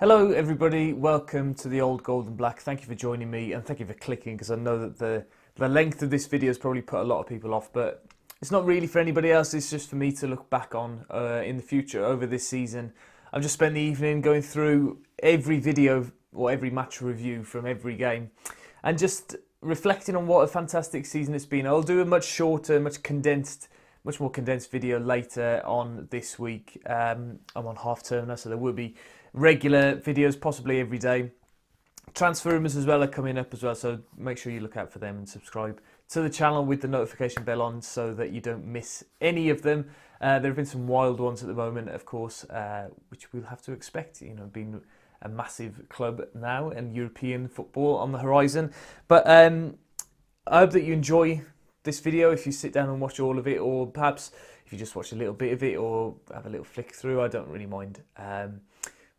Hello everybody, welcome to the Old Gold and Black. Thank you for joining me and thank you for clicking, because I know that the length of this video has probably put a lot of people off, but it's not really for anybody else. It's just for me to look back on in the future over this season. I've just spent the evening going through every video or every match review from every game and just reflecting on what a fantastic season it's been. I'll do a much shorter, much more condensed video later on this week. I'm on half term now, so there will be regular videos possibly every day. Transfer rumours as well are coming up as well, so make sure you look out for them and subscribe to the channel with the notification bell on so that you don't miss any of them. There have been some wild ones at the moment, of course, which we'll have to expect, you know, being a massive club now and European football on the horizon. But I hope that you enjoy this video if you sit down and watch all of it, or perhaps if you just watch a little bit of it or have a little flick through. I don't really mind.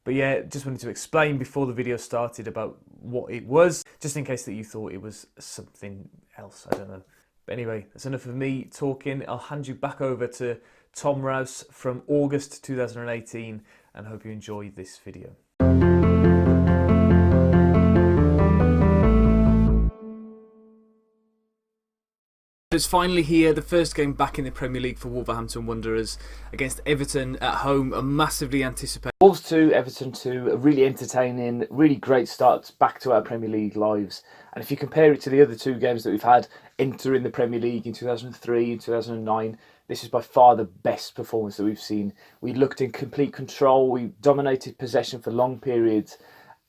But yeah, just wanted to explain before the video started about what it was, just in case that you thought it was something else. I don't know. But anyway, that's enough of me talking. I'll hand you back over to Tom Rouse from August 2018 and hope you enjoy this video. It's finally here, the first game back in the Premier League for Wolverhampton Wanderers against Everton at home, a massively anticipated. Wolves 2, Everton 2, a really entertaining, really great start back to our Premier League lives. And if you compare it to the other two games that we've had entering the Premier League in 2003 and 2009, this is by far the best performance that we've seen. We looked in complete control, we dominated possession for long periods,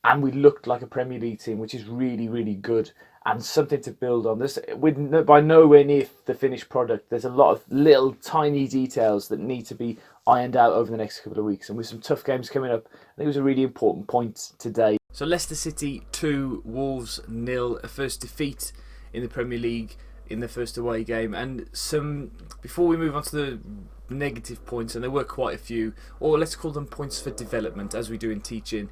and we looked like a Premier League team, which is really, really good and something to build on. We're by nowhere near the finished product. There's a lot of little tiny details that need to be ironed out over the next couple of weeks, and with some tough games coming up, I think it was a really important point today. So Leicester City 2, Wolves 0, a first defeat in the Premier League in the first away game. And before we move on to the negative points, and there were quite a few, or let's call them points for development as we do in teaching,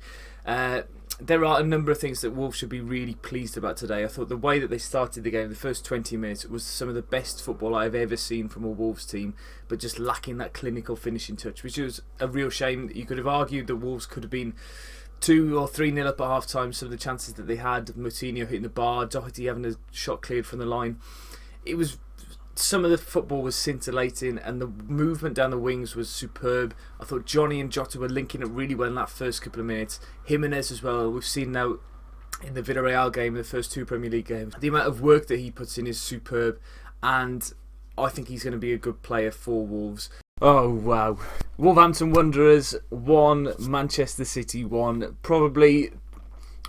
there are a number of things that Wolves should be really pleased about today. I thought the way that they started the game, the first 20 minutes, was some of the best football I've ever seen from a Wolves team, but just lacking that clinical finishing touch, which was a real shame. You could have argued that Wolves could have been 2 or 3-0 up at half time. Some of the chances that they had, Moutinho hitting the bar, Doherty having a shot cleared from the line. Some of the football was scintillating and the movement down the wings was superb. I thought Johnny and Jota were linking up really well in that first couple of minutes. Jimenez as well, we've seen now in the Villarreal game, the first two Premier League games. The amount of work that he puts in is superb, and I think he's going to be a good player for Wolves. Oh wow. Wolverhampton Wanderers 1, Manchester City 1. Probably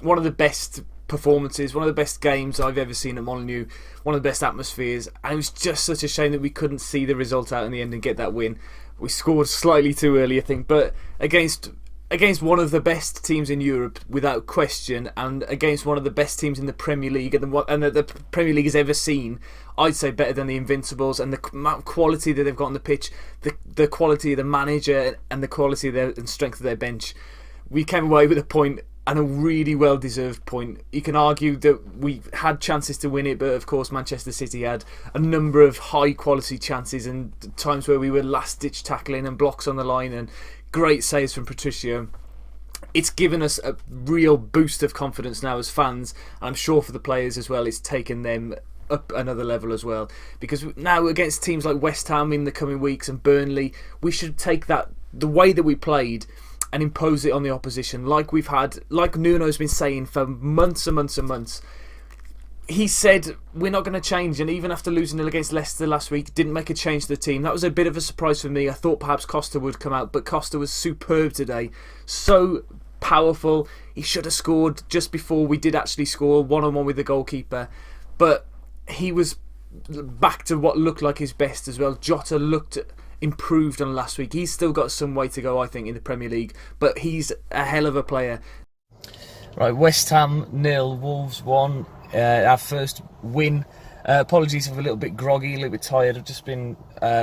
one of the best performances, one of the best games I've ever seen at Molineux, one of the best atmospheres, and it was just such a shame that we couldn't see the result out in the end and get that win. We scored slightly too early, I think, but against one of the best teams in Europe without question, and against one of the best teams in the Premier League and that the Premier League has ever seen, I'd say better than the Invincibles, and the amount of quality that they've got on the pitch, the quality of the manager and the quality of and strength of their bench. We came away with a point, and a really well-deserved point. You can argue that we had chances to win it, but of course Manchester City had a number of high-quality chances and times where we were last-ditch tackling and blocks on the line and great saves from Patricio. It's given us a real boost of confidence now as fans, and I'm sure for the players as well, it's taken them up another level as well. Because now against teams like West Ham in the coming weeks and Burnley, we should take the way that we played and impose it on the opposition, like Nuno's been saying for months and months and months. He said we're not going to change, and even after losing against Leicester last week, didn't make a change to the team. That was a bit of a surprise for me. I thought perhaps Costa would come out, but Costa was superb today. So powerful. He should have scored just before we did actually score, one-on-one with the goalkeeper. But he was back to what looked like his best as well. Jota looked improved on last week. He's still got some way to go, I think, in the Premier League, but he's a hell of a player. Right, West Ham 0, Wolves 1. Our first win. Apologies if I'm a little bit groggy, a little bit tired. I've just been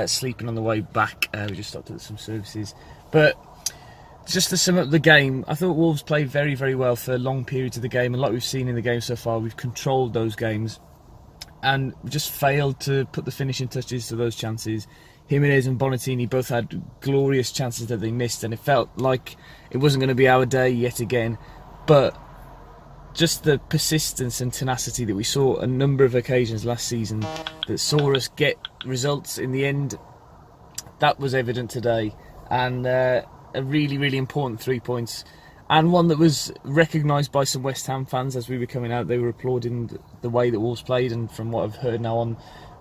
sleeping on the way back. We just stopped at some services. But just to sum up the game, I thought Wolves played very, very well for long periods of the game, and like we've seen in the game so far, we've controlled those games and just failed to put the finishing touches to those chances. Jimenez and Bonatini both had glorious chances that they missed, and it felt like it wasn't going to be our day yet again. But just the persistence and tenacity that we saw a number of occasions last season that saw us get results in the end, that was evident today. And a really, really important 3 points, and one that was recognised by some West Ham fans as we were coming out. They were applauding the way that Wolves played, and from what I've heard now on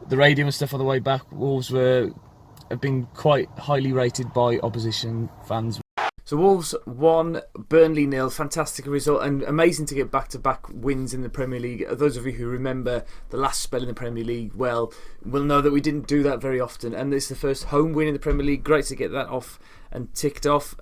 the radio and stuff on the way back, Wolves have been quite highly rated by opposition fans. So Wolves 1, Burnley 0. Fantastic result, and amazing to get back-to-back wins in the Premier League. Those of you who remember the last spell in the Premier League well will know that we didn't do that very often, and it's the first home win in the Premier League. Great to get that off and ticked off.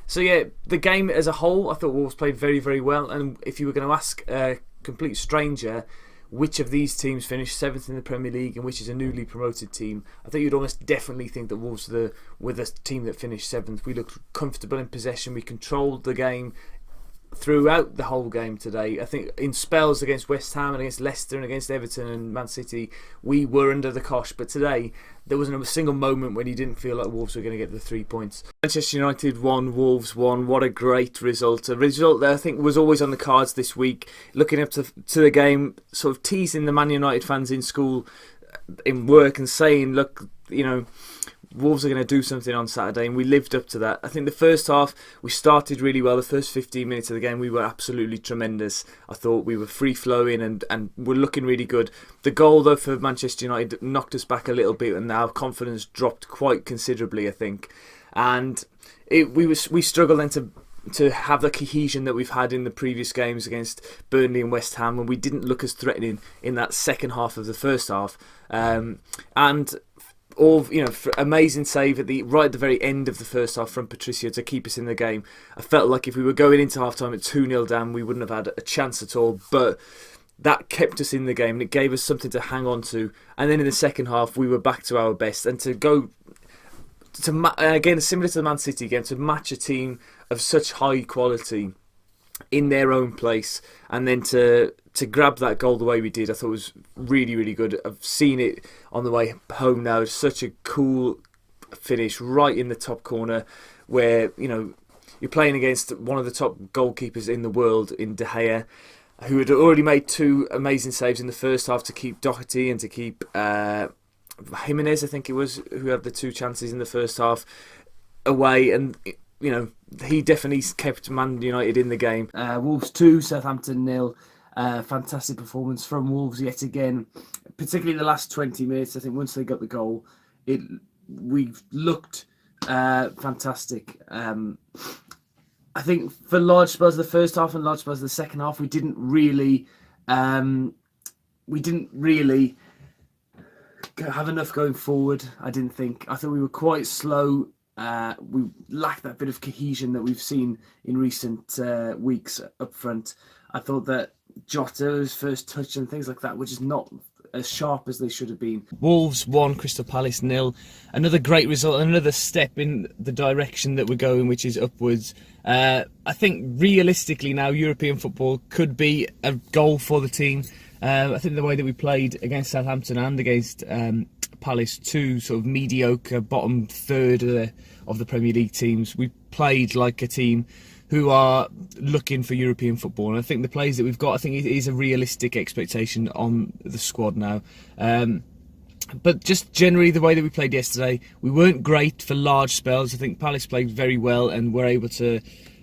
So yeah, the game as a whole, I thought Wolves played very, very well. And if you were going to ask a complete stranger which of these teams finished 7th in the Premier League and which is a newly promoted team, I think you'd almost definitely think that Wolves were the team that finished 7th. We looked comfortable in possession. We controlled the game throughout the whole game today. I think in spells against West Ham and against Leicester and against Everton and Man City, we were under the cosh. But today, there wasn't a single moment when you didn't feel like Wolves were going to get the 3 points. Manchester United 1, Wolves 1. What a great result. A result that I think was always on the cards this week. Looking up to the game, sort of teasing the Man United fans in school, in work, and saying, look, Wolves are going to do something on Saturday, and we lived up to that. I think the first half, we started really well. The first 15 minutes of the game, we were absolutely tremendous. I thought we were free-flowing and were looking really good. The goal, though, for Manchester United knocked us back a little bit, and our confidence dropped quite considerably, I think. And we struggled then to have the cohesion that we've had in the previous games against Burnley and West Ham, and we didn't look as threatening in that second half of the first half. Amazing save right at the very end of the first half from Patricio to keep us in the game. I felt like if we were going into half time at 2-0 down, we wouldn't have had a chance at all, but that kept us in the game and it gave us something to hang on to. And then in the second half, we were back to our best, and to go again, similar to the Man City game, to match a team of such high quality in their own place, and then to grab that goal the way we did, I thought was really, really good. I've seen it on the way home now. It's such a cool finish right in the top corner, where you're playing against one of the top goalkeepers in the world in De Gea, who had already made 2 amazing saves in the first half to keep Doherty and to keep Jimenez, I think it was, who had the 2 chances in the first half away, and he definitely kept Man United in the game. Wolves 2, Southampton 0. Fantastic performance from Wolves yet again, particularly the last 20 minutes. I think once they got the goal, we looked fantastic. I think for large spells of the first half and large spells of the second half, we didn't really have enough going forward. I thought we were quite slow. We lacked that bit of cohesion that we've seen in recent weeks up front. I thought that Jota's first touch and things like that were just not as sharp as they should have been. Wolves 1, Crystal Palace 0. Another great result, another step in the direction that we're going, which is upwards. I think realistically now, European football could be a goal for the team. I think the way that we played against Southampton and against Palace, 2 sort of mediocre bottom third of the Premier League teams, we played like a team who are looking for European football. And I think the players that we've got, I think it is a realistic expectation on the squad now. But just generally the way that we played yesterday, we weren't great for large spells. I think Palace played very well and were able to...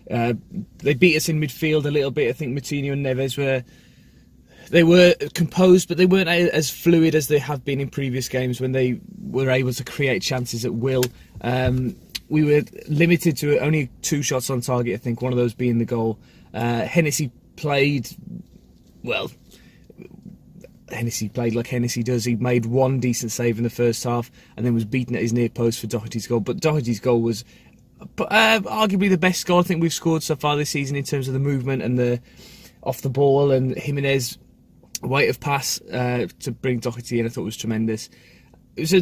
they beat us in midfield a little bit. I think Moutinho and Neves were composed, but they weren't as fluid as they have been in previous games when they were able to create chances at will. We were limited to only 2 shots on target, I think, one of those being the goal. Hennessy played like Hennessy does. He made 1 decent save in the first half and then was beaten at his near post for Doherty's goal. But Doherty's goal was arguably the best goal I think we've scored so far this season in terms of the movement and the off the ball, and Jimenez weight of pass to bring Doherty in, I thought was tremendous. It was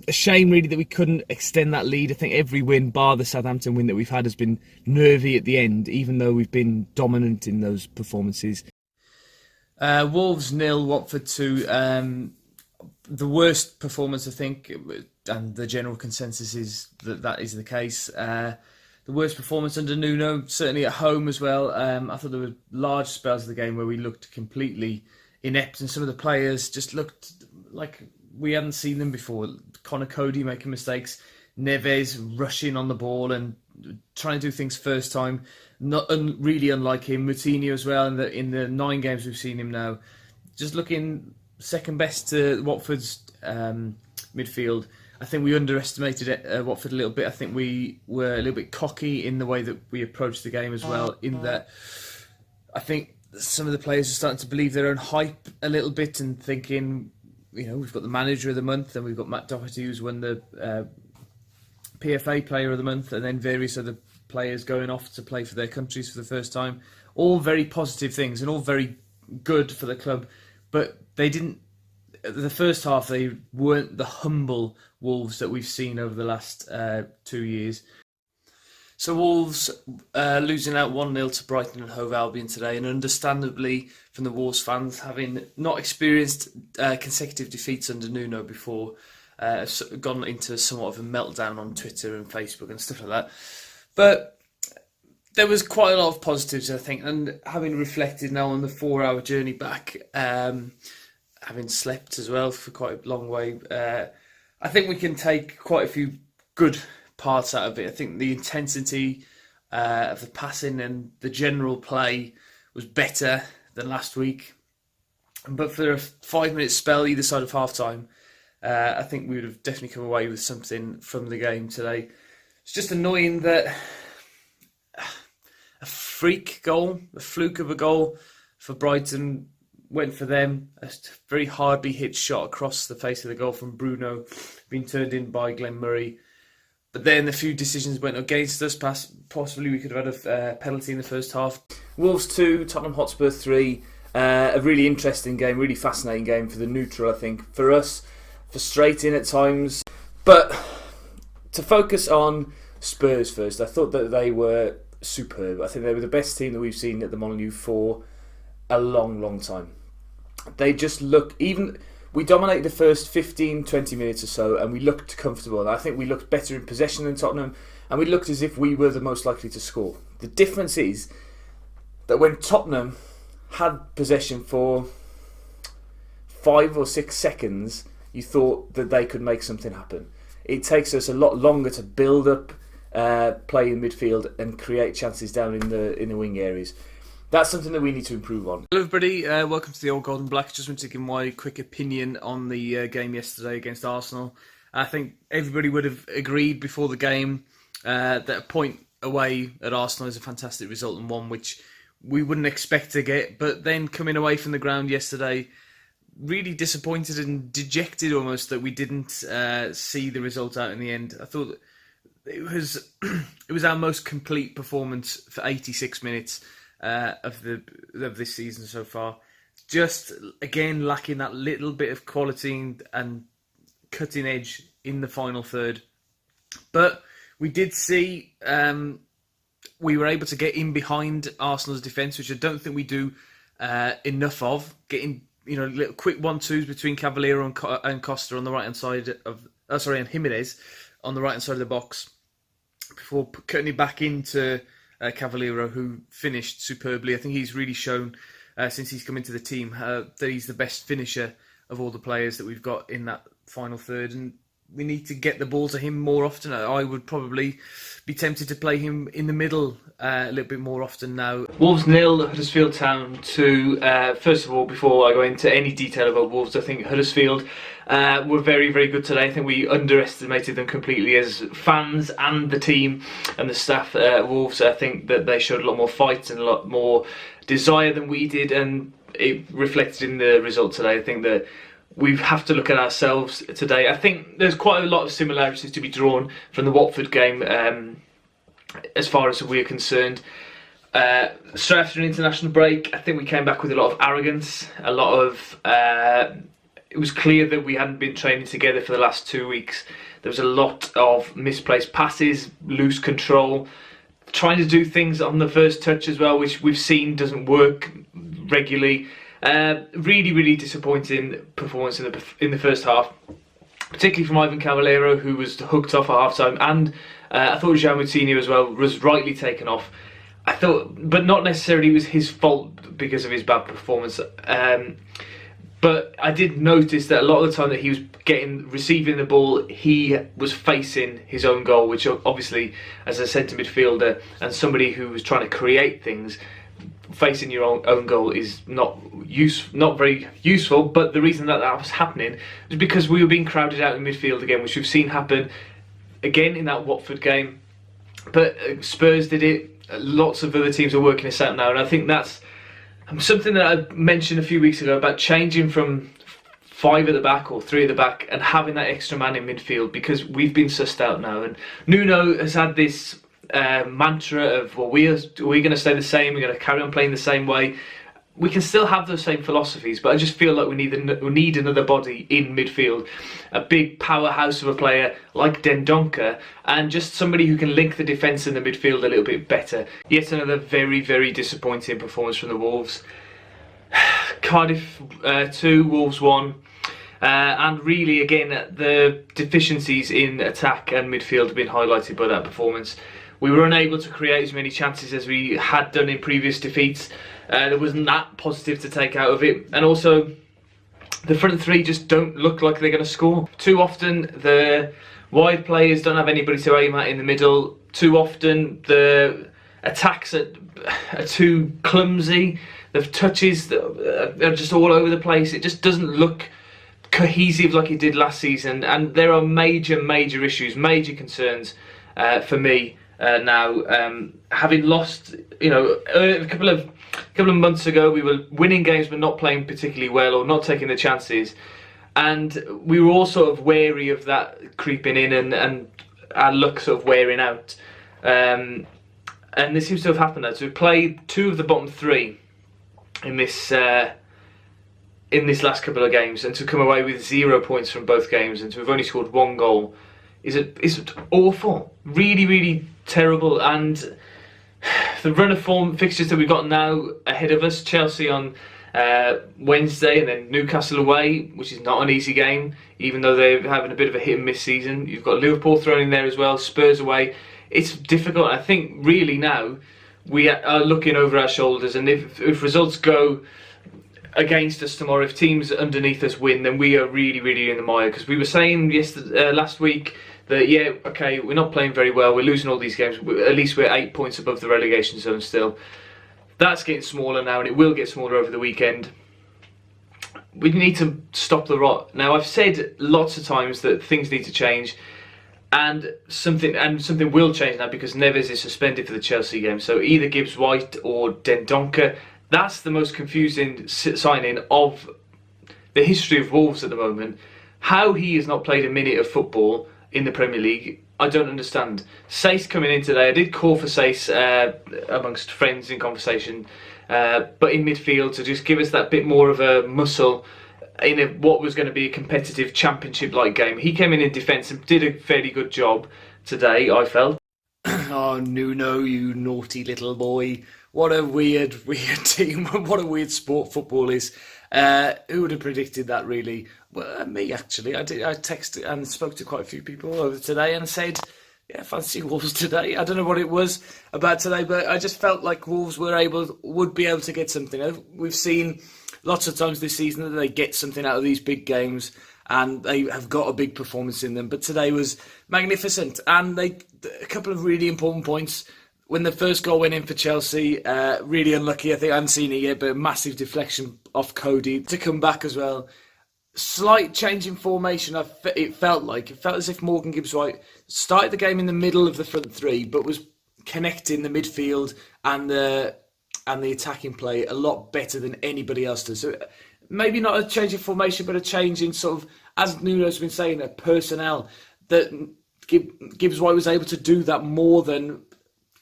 a shame really that we couldn't extend that lead. I think every win, bar the Southampton win that we've had, has been nervy at the end, even though we've been dominant in those performances. Wolves 0, Watford 2. The worst performance, I think, and the general consensus is that that is the case. The worst performance under Nuno, certainly at home as well. I thought there were large spells of the game where we looked completely inept, and some of the players just looked like we hadn't seen them before. Connor Cody making mistakes, Neves rushing on the ball and trying to do things first time, really unlike him. Moutinho as well, in the 9 games we've seen him now, just looking second best to Watford's midfield. I think we underestimated Watford a little bit. I think we were a little bit cocky in the way that we approached the game as well, in that I think some of the players are starting to believe their own hype a little bit and thinking, we've got the manager of the month and we've got Matt Doherty, who's won the PFA player of the month, and then various other players going off to play for their countries for the first time. All very positive things and all very good for the club, but they didn't. The first half, they weren't the humble Wolves that we've seen over the last 2 years. So Wolves losing out 1-0 to Brighton and Hove Albion today, and understandably from the Wolves fans, having not experienced consecutive defeats under Nuno before, gone into somewhat of a meltdown on Twitter and Facebook and stuff like that. But there was quite a lot of positives, I think, and having reflected now on the 4-hour journey back, having slept as well for quite a long way, I think we can take quite a few good parts out of it. I think the intensity of the passing and the general play was better than last week. But for a 5-minute spell either side of half-time, I think we would have definitely come away with something from the game today. It's just annoying that a freak goal, a fluke of a goal for Brighton went for them. A very hardly hit shot across the face of the goal from Bruno, being turned in by Glenn Murray. But then a few decisions went against us. Possibly we could have had a penalty in the first half. Wolves 2, Tottenham Hotspur 3. A really interesting game, really fascinating game for the neutral, I think. For us, frustrating at times. But to focus on Spurs first, I thought that they were superb. I think they were the best team that we've seen at the Molineux for a long, long time. They just look, we dominated the first 15, 20 minutes or so, and we looked comfortable. And I think we looked better in possession than Tottenham, and we looked as if we were the most likely to score. The difference is that when Tottenham had possession for 5 or 6 seconds, you thought that they could make something happen. It takes us a lot longer to build up play in midfield and create chances down in the wing areas. That's something that we need to improve on. Hello everybody, welcome to the Old Golden Black. Just want to give my quick opinion on the game yesterday against Arsenal. I think everybody would have agreed before the game that a point away at Arsenal is a fantastic result and one which we wouldn't expect to get. But then coming away from the ground yesterday, really disappointed and dejected almost that we didn't see the result out in the end. I thought it was our most complete performance for 86 minutes of this season so far. Just again lacking that little bit of quality and cutting edge in the final third. But we did see we were able to get in behind Arsenal's defence, which I don't think we do enough of. Getting little quick 1-2s between Cavaleiro and Costa on the right hand side of and Jimenez on the right hand side of the box before cutting it back into Cavaleiro, who finished superbly. I think he's really shown since he's come into the team that he's the best finisher of all the players that we've got in that final third, and we need to get the ball to him more often. I would probably be tempted to play him in the middle a little bit more often now. Wolves 0, Huddersfield Town 2. First of all, before I go into any detail about Wolves, I think Huddersfield were very, very good today. I think we underestimated them completely as fans and the team and the staff at Wolves. I think that they showed a lot more fight and a lot more desire than we did, and it reflected in the result today. I think that we have to look at ourselves today. I think there's quite a lot of similarities to be drawn from the Watford game as far as we're concerned. Straight after an international break, I think we came back with a lot of arrogance, a lot of... it was clear that we hadn't been training together for the last 2 weeks. There was a lot of misplaced passes, loose control, trying to do things on the first touch as well, which we've seen doesn't work regularly. Really, really disappointing performance in the first half, particularly from Ivan Cavallero, who was hooked off at half-time, and I thought João Moutinho as well was rightly taken off. I thought, but not necessarily it was his fault because of his bad performance. But I did notice that a lot of the time that he was receiving the ball, he was facing his own goal, which obviously, as a centre midfielder and somebody who was trying to create things, facing your own goal is not very useful. But the reason that was happening was because we were being crowded out in midfield again, which we've seen happen again in that Watford game. But Spurs did it. Lots of other teams are working this out now, and I think that's something that I mentioned a few weeks ago about changing from 5 at the back or 3 at the back and having that extra man in midfield, because we've been sussed out now. And Nuno has had this mantra of, well, we're going to stay the same, we're going to carry on playing the same way. We can still have those same philosophies, but I just feel like we need another body in midfield, a big powerhouse of a player like Dendoncker, and just somebody who can link the defence and the midfield a little bit better. Yet another very, very disappointing performance from the Wolves. Cardiff 2, Wolves 1. And really, again, the deficiencies in attack and midfield have been highlighted by that performance. We were unable to create as many chances as we had done in previous defeats. There wasn't that positive to take out of it. And also, the front three just don't look like they're going to score. Too often, the wide players don't have anybody to aim at in the middle. Too often, the attacks are too clumsy. The touches are just all over the place. It just doesn't look cohesive like it did last season. And there are major, major issues, major concerns for me. Now, having lost, a couple of months ago, we were winning games but not playing particularly well or not taking the chances, and we were all sort of wary of that creeping in and our luck sort of wearing out. And this seems to have happened now. So we've played 2 of the bottom 3 in this last couple of games, and to come away with 0 points from both games and to have only scored 1 goal is awful. Really, really terrible. And the run of form fixtures that we've got now ahead of us, Chelsea on Wednesday and then Newcastle away, which is not an easy game, even though they're having a bit of a hit and miss season. You've got Liverpool thrown in there as well, Spurs away. It's difficult. I think really now we are looking over our shoulders, and if results go against us tomorrow, if teams underneath us win, then we are really, really in the mire. Because we were saying last week that, yeah, okay, we're not playing very well, we're losing all these games, at least we're 8 points above the relegation zone still. That's getting smaller now, and it will get smaller over the weekend. We need to stop the rot. Now, I've said lots of times that things need to change, and something will change now, because Neves is suspended for the Chelsea game. So either Gibbs-White or Dendoncker. That's the most confusing signing of the history of Wolves at the moment. How he has not played a minute of football in the Premier League, I don't understand. Saïss coming in today, I did call for Saïss amongst friends in conversation, but in midfield to just give us that bit more of a muscle in what was going to be a competitive championship-like game. He came in defence and did a fairly good job today, I felt. Oh, Nuno, you naughty little boy. What a weird team. What a weird sport football is. Who would have predicted that, really? Well, me, actually. I texted and spoke to quite a few people over today and said, yeah, fancy Wolves today. I don't know what it was about today, but I just felt like Wolves would be able to get something. We've seen lots of times this season that they get something out of these big games, and they have got a big performance in them. But today was magnificent, and a couple of really important points. When the first goal went in for Chelsea, really unlucky. I think I haven't seen it yet, but a massive deflection off Cody to come back as well. Slight change in formation. It felt as if Morgan Gibbs-White started the game in the middle of the front three, but was connecting the midfield and the attacking play a lot better than anybody else does. So maybe not a change in formation, but a change in sort of, as Nuno's been saying, a personnel that Gibbs-White was able to do that more than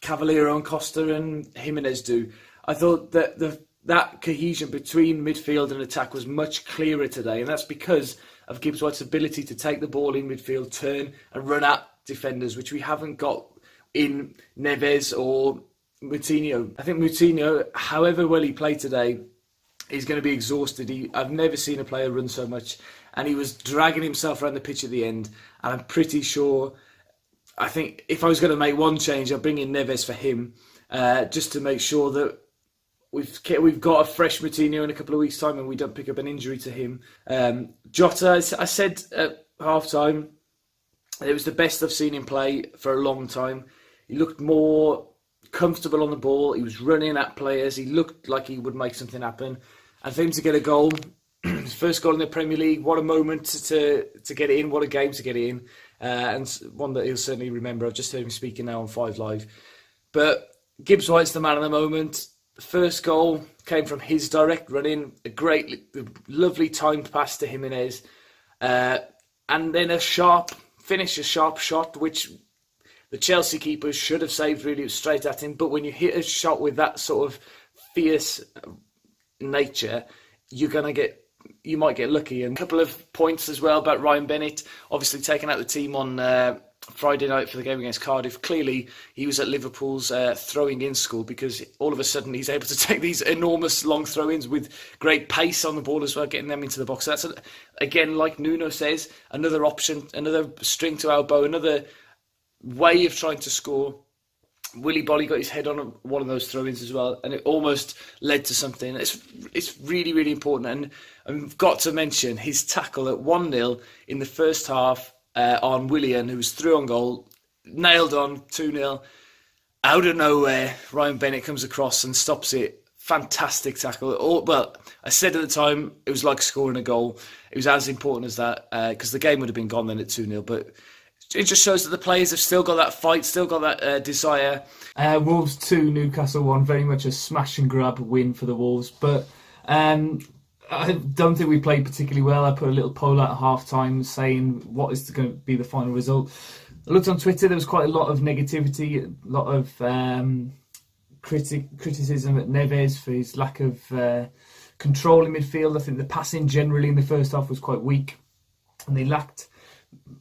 Cavallero and Costa and Jimenez do. I thought that that cohesion between midfield and attack was much clearer today, and that's because of Gibbs-White's ability to take the ball in midfield, turn and run at defenders, which we haven't got in Neves or Moutinho. I think Moutinho, however well he played today, he's going to be exhausted. I've never seen a player run so much, and he was dragging himself around the pitch at the end. And I'm pretty sure, I think if I was going to make one change, I'd bring in Neves for him, just to make sure that we've got a fresh Moutinho in a couple of weeks' time and we don't pick up an injury to him. Jota, I said at half-time, it was the best I've seen him play for a long time. He looked more comfortable on the ball. He was running at players. He looked like he would make something happen. And for him to get a goal, his first goal in the Premier League, what a moment to get it in, what a game to get it in. And one that he'll certainly remember. I've just heard him speaking now on 5 Live. But Gibbs White's the man of the moment. The first goal came from his direct running, a great, lovely timed pass to Jimenez. And then a sharp shot, which the Chelsea keeper should have saved. Really, it was straight at him. But when you hit a shot with that sort of fierce nature, you might get lucky. And a couple of points as well about Ryan Bennett, obviously taking out the team on Friday night for the game against Cardiff. Clearly, he was at Liverpool's throwing in school, because all of a sudden he's able to take these enormous long throw-ins with great pace on the ball as well, getting them into the box. So that's, again, like Nuno says, another option, another string to our bow, another way of trying to score. Willy Bolly got his head on one of those throw-ins as well, and it almost led to something. It's really, really important. And I've got to mention his tackle at 1-0 in the first half on Willian, who was through on goal, nailed on 2-0. Out of nowhere, Ryan Bennett comes across and stops it. Fantastic tackle. Well, I said at the time it was like scoring a goal. It was as important as that, because the game would have been gone then at 2-0. But it just shows that the players have still got that fight, still got that desire. Wolves 2, Newcastle 1, very much a smash and grab win for the Wolves. But I don't think we played particularly well. I put a little poll out at half-time saying what is going to be the final result. I looked on Twitter, there was quite a lot of negativity, a lot of criticism at Neves for his lack of control in midfield. I think the passing generally in the first half was quite weak, and they lacked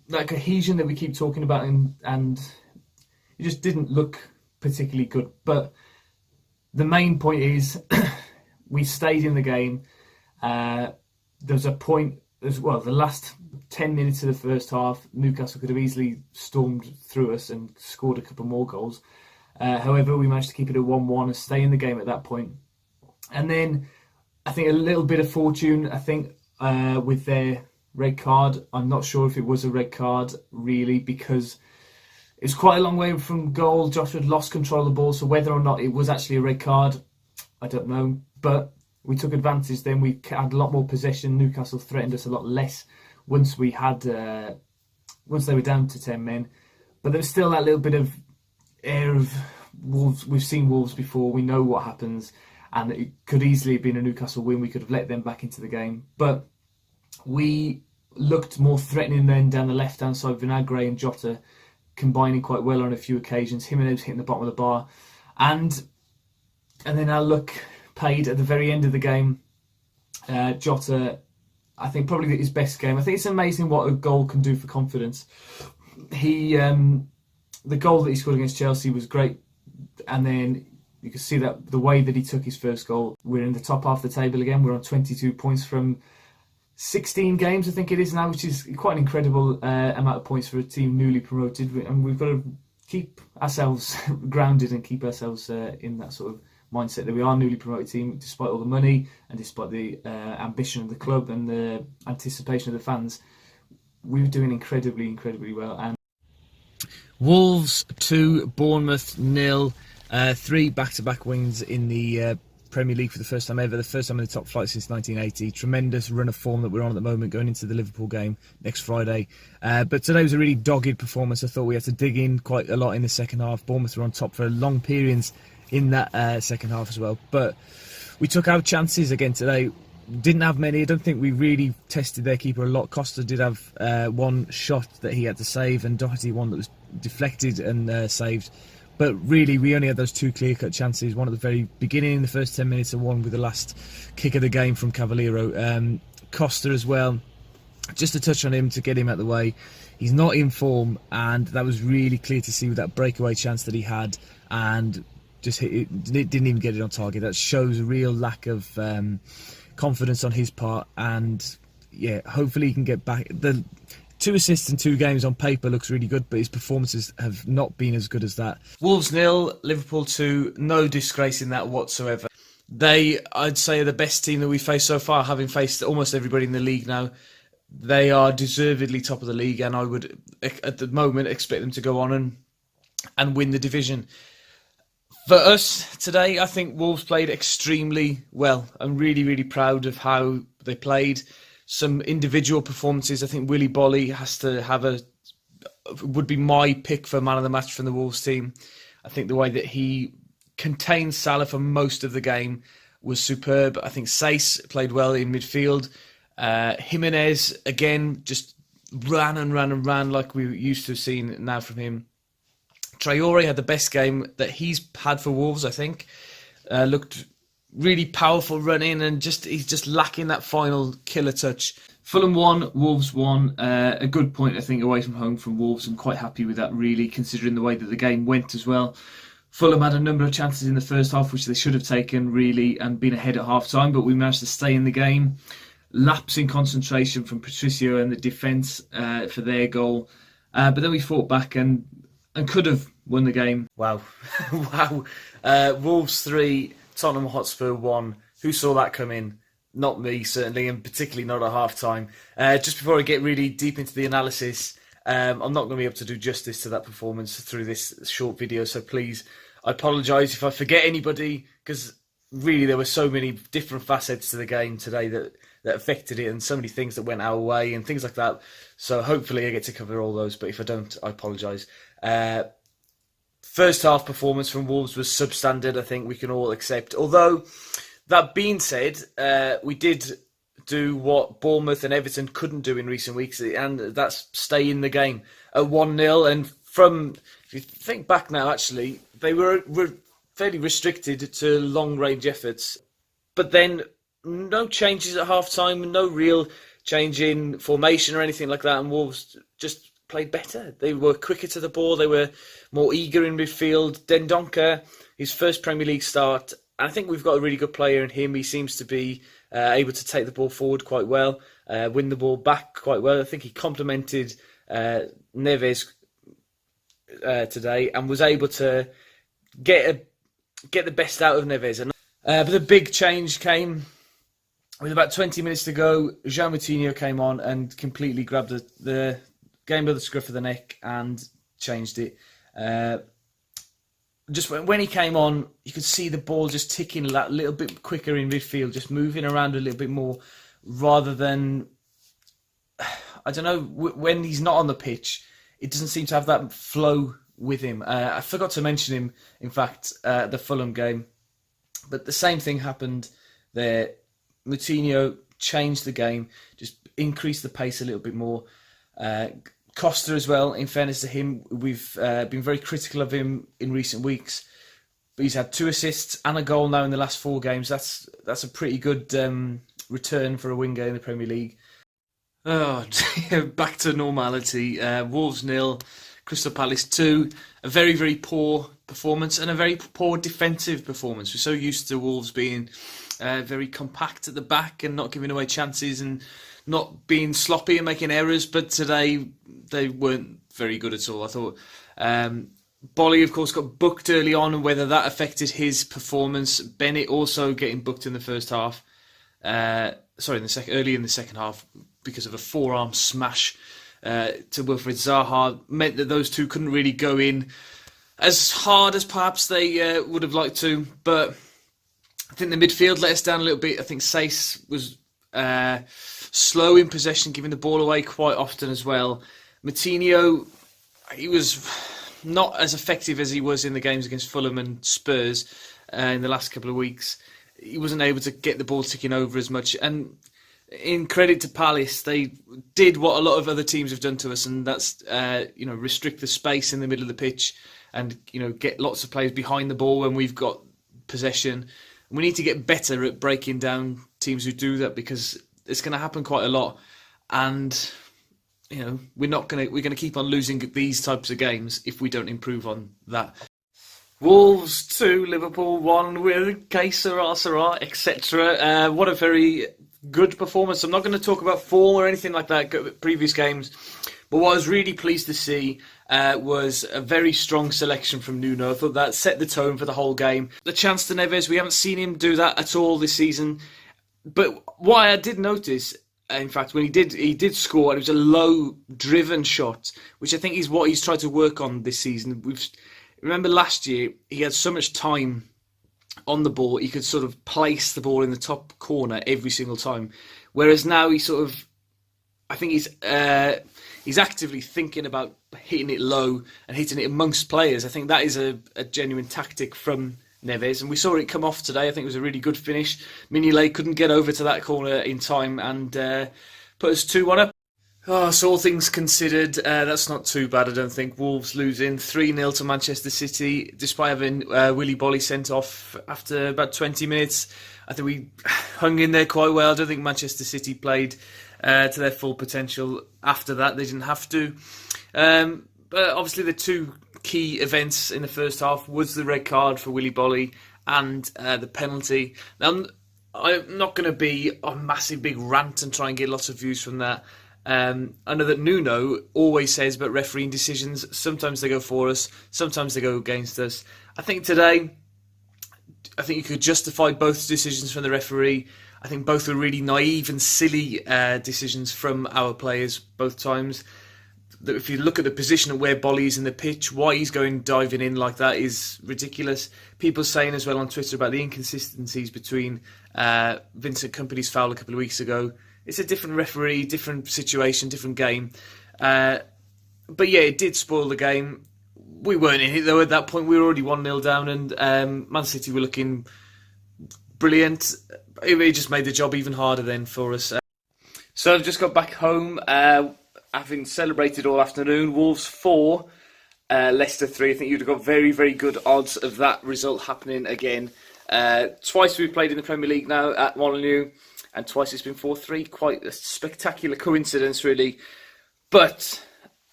that cohesion that we keep talking about, and it just didn't look particularly good. But the main point is we stayed in the game. There's a point as well, the last 10 minutes of the first half, Newcastle could have easily stormed through us and scored a couple more goals. However, we managed to keep it at 1-1 and stay in the game at that point. And then I think a little bit of fortune, I think, with their red card. I'm not sure if it was a red card, really, because it's quite a long way from goal. Joshua had lost control of the ball, so whether or not it was actually a red card, I don't know. But we took advantage then. We had a lot more possession. Newcastle threatened us a lot less once they were down to 10 men. But there was still that little bit of air of Wolves. We've seen Wolves before. We know what happens. And it could easily have been a Newcastle win. We could have let them back into the game. But we looked more threatening then down the left-hand side. Vinagre and Jota combining quite well on a few occasions. Jimenez hitting the bottom of the bar. And then our luck paid at the very end of the game. Jota, I think, probably his best game. I think it's amazing what a goal can do for confidence. The goal that he scored against Chelsea was great, and then you can see that the way that he took his first goal. We're in the top half of the table again. We're on 22 points from 16 games, I think it is now, which is quite an incredible amount of points for a team newly promoted. And we've got to keep ourselves grounded and keep ourselves in that sort of mindset that we are a newly promoted team, despite all the money and despite the ambition of the club and the anticipation of the fans. We were doing incredibly, incredibly well. And Wolves 2, Bournemouth 0. 3 back-to-back wins in the Premier League for the first time ever. The first time in the top flight since 1980. Tremendous run of form that we're on at the moment, going into the Liverpool game next Friday. But today was a really dogged performance. I thought we had to dig in quite a lot in the second half. Bournemouth were on top for long periods in that second half as well. But we took our chances again today. Didn't have many. I don't think we really tested their keeper a lot. Costa did have one shot that he had to save, and Doherty one that was deflected and saved. But really, we only had those 2 clear-cut chances. One at the very beginning in the first 10 minutes and one with the last kick of the game from Cavaleiro. Costa as well. Just to touch on him to get him out of the way. He's not in form, and that was really clear to see with that breakaway chance that he had, and just hit it, didn't even get it on target. That shows a real lack of confidence on his part, and yeah, hopefully he can get back. The 2 assists in 2 games on paper looks really good, but his performances have not been as good as that. Wolves 0, Liverpool 2, no disgrace in that whatsoever. They, I'd say, are the best team that we've faced so far, having faced almost everybody in the league now. They are deservedly top of the league, and I would, at the moment, expect them to go on and win the division. For us today, I think Wolves played extremely well. I'm really, really proud of how they played. Some individual performances. I think Willy Bolly has to have would be my pick for man of the match from the Wolves team. I think the way that he contained Salah for most of the game was superb. I think Saïss played well in midfield. Jimenez, again, just ran and ran and ran like we used to have seen now from him. Traore had the best game that he's had for Wolves, I think. Looked really powerful running, and he's just lacking that final killer touch. Fulham 1, Wolves 1. A good point, I think, away from home from Wolves. I'm quite happy with that, really, considering the way that the game went as well. Fulham had a number of chances in the first half, which they should have taken, really, and been ahead at half-time, but we managed to stay in the game. Lapse in concentration from Patricio and the defence for their goal. But then we fought back and could have won the game. Wow. Wow. Wolves 3, Tottenham Hotspur 1. Who saw that come in? Not me, certainly, and particularly not at half-time. Just before I get really deep into the analysis, I'm not going to be able to do justice to that performance through this short video, so please, I apologise if I forget anybody, because really there were so many different facets to the game today that affected it, and so many things that went our way and things like that. So hopefully I get to cover all those, but if I don't, I apologise. First half performance from Wolves was substandard, I think we can all accept. Although, that being said, we did do what Bournemouth and Everton couldn't do in recent weeks, and that's stay in the game at 1-0. And if you think back now, actually, they were fairly restricted to long-range efforts. But then, no changes at half-time, no real change in formation or anything like that, and Wolves just played better. They were quicker to the ball, they were more eager in midfield. Dendoncker, his first Premier League start, I think we've got a really good player in him. He seems to be able to take the ball forward quite well, win the ball back quite well. I think he complemented Neves today and was able to get the best out of Neves. But the big change came with about 20 minutes to go. João Moutinho came on and completely grabbed the game by the scruff of the neck and changed it. Just when he came on, you could see the ball just ticking a little bit quicker in midfield, just moving around a little bit more, rather than, I don't know, when he's not on the pitch, it doesn't seem to have that flow with him. I forgot to mention him, in fact, the Fulham game, but the same thing happened there. Moutinho changed the game, just increased the pace a little bit more. Costa as well, in fairness to him, we've been very critical of him in recent weeks, but he's had 2 assists and a goal now in the last 4 games. That's a pretty good return for a winger in the Premier League. Oh, back to normality. Wolves 0, Crystal Palace 2. A very, very poor performance and a very poor defensive performance. We're so used to Wolves being very compact at the back and not giving away chances and not being sloppy and making errors, but today they weren't very good at all, I thought. Bolly, of course, got booked early on, and whether that affected his performance. Bennett also getting booked in the first half. Early in the second half, because of a forearm smash to Wilfried Zaha, meant that those two couldn't really go in as hard as perhaps they would have liked to. But I think the midfield let us down a little bit. I think Saïss was slow in possession, giving the ball away quite often as well. Moutinho, he was not as effective as he was in the games against Fulham and Spurs in the last couple of weeks. He wasn't able to get the ball ticking over as much. And in credit to Palace, they did what a lot of other teams have done to us, and that's restrict the space in the middle of the pitch and get lots of players behind the ball when we've got possession. We need to get better at breaking down teams who do that, because it's going to happen quite a lot, and we're going to keep on losing these types of games if we don't improve on that. Wolves 2, Liverpool 1 with que sera, etc. What a very good performance. I'm not going to talk about form or anything like that, previous games, but what I was really pleased to see was a very strong selection from Nuno. I thought that set the tone for the whole game. The chance to Neves, we haven't seen him do that at all this season. But what I did notice, in fact, when he did score, it was a low-driven shot, which I think is what he's tried to work on this season. Remember last year, he had so much time on the ball, he could sort of place the ball in the top corner every single time. Whereas now I think he's actively thinking about hitting it low and hitting it amongst players. I think that is a genuine tactic from Neves, and we saw it come off today. I think it was a really good finish. Mignolet couldn't get over to that corner in time and put us 2-1 up. Oh, so all things considered, that's not too bad, I don't think. Wolves losing 3-0 to Manchester City, despite having Willy Bolly sent off after about 20 minutes. I think we hung in there quite well. I don't think Manchester City played to their full potential after that. They didn't have to. But obviously the two key events in the first half was the red card for Willy Bolly and the penalty. Now, I'm not going to be a massive big rant and try and get lots of views from that. I know that Nuno always says about refereeing decisions, sometimes they go for us, sometimes they go against us. I think today, you could justify both decisions from the referee. I think both were really naive and silly decisions from our players both times. If you look at the position of where Bolly is in the pitch, why he's diving in like that is ridiculous. People saying as well on Twitter about the inconsistencies between Vincent Kompany's foul a couple of weeks ago. It's a different referee, different situation, different game. But yeah, it did spoil the game. We weren't in it though at that point. We were already 1-0 down and Man City were looking brilliant. It just made the job even harder then for us. So I've just got back home, having celebrated all afternoon. Wolves 4, Leicester 3. I think you'd have got very, very good odds of that result happening again. Twice we've played in the Premier League now at Molineux, and twice it's been 4-3. Quite a spectacular coincidence, really. But